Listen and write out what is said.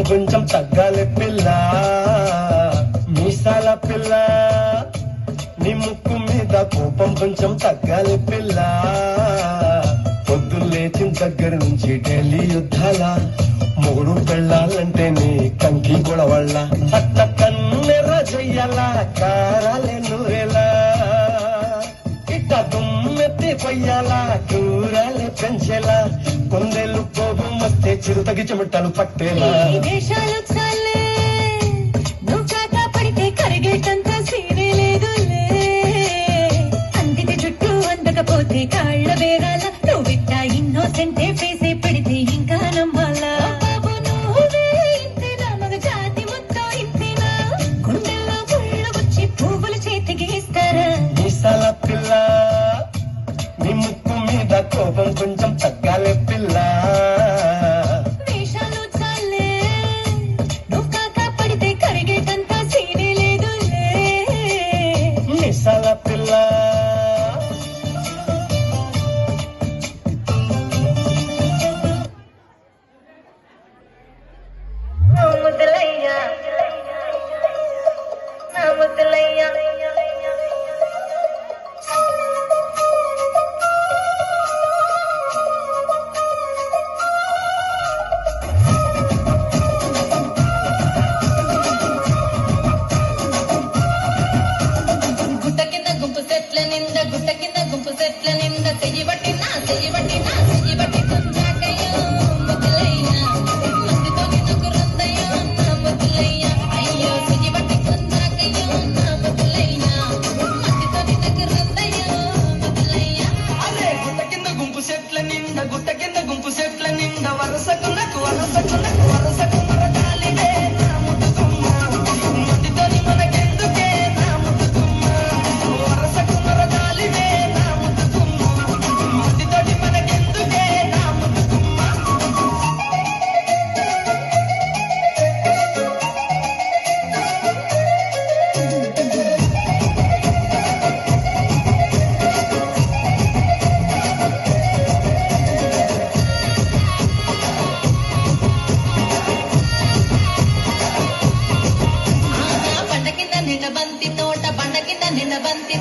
కొంచెం తగ్గాలి పిల్ల, మీసాల పిల్ల. నీ ముక్కు మీద కోపం కొంచెం తగ్గాలి పిల్ల. పొద్దు లేచిన దగ్గర నుంచి ఢిల్లీ యుద్ధాల, మూడు పెళ్ళాలంటే నీ కంకి గొడవళ్ళ. అట్ట కన్నెర్ర చెయ్యాల కారాలే నూరేలా, ఇట్ట దుమ్మెత్తి పొయ్యాలా కూరాలే పెంచేలా. కొందేళ్ళు కోపం వస్తే చిరుతగి చెమటలు పట్టేలా. దేశాలు చాలే నువ్వు చాట పడితే కరిగేటంత సీనే లేదులే. అందిటి జుట్టు అందకపోతే కాళ్ళ వేగాల, నువ్విట్ట ఇన్నోసెంటే ఫేసే పెడితే ఇంకా నమ్మాలా. బాబు నువ్వే ఇంతేనా, మగ జాతి మొత్తం ఇంతేనా. గుండెల్లో గుళ్ళు వచ్చి పువ్వులు చేతికి ఇస్తారా. మీసాల పిల్ల, నీ ముక్కు మీద కోపం కొంచెం తగ్గాలి పిల్ల. వేషాలు చాలే నువ్వు కాక పడితే కరిగేటంత సీనే లేదులే. మీసాల పిల్ల. నా ముద్దులయ్యా, నా ముద్దులయ్యా. గుట్ట కింద గుంపు సెట్ల నింద, గుట్ట కింద గుంపు సెట్ల నింద. చెయ్యి పట్టినా చెయ్యి పట్టినా చెయ్యి పట్టి కొంచాకయ్యో ముద్దులయ్యా. మందితో నిన్ను రుందయ్యో నా ముద్దులయ్యా. అయ్యో చెయ్యి పట్టి కొంచాకయ్యో నా ముద్దులయ్యా. మందితో నిన్ను రుందయ్యో ముద్దులయ్యా. అరే గుట్ట కింద గుంపు సెట్ల నిండా, గుట్ట కింద గుంపు సెట్ల నిండా. వరసకు నాకు వరసకు నాకు వరసకు మరగాలివే నా ముద్దుకుమ్మ. మందితోని మనకెందుకే నా ముద్దుకుమ్మ. వరసకు మరగాలివే నా ముద్దుకుమ్మ. మందితోటి మనకెందుకే నా ముద్దుకుమ్మ. బండ కింద నిండ బంతి తోట, బండ కింద నిండ బంతి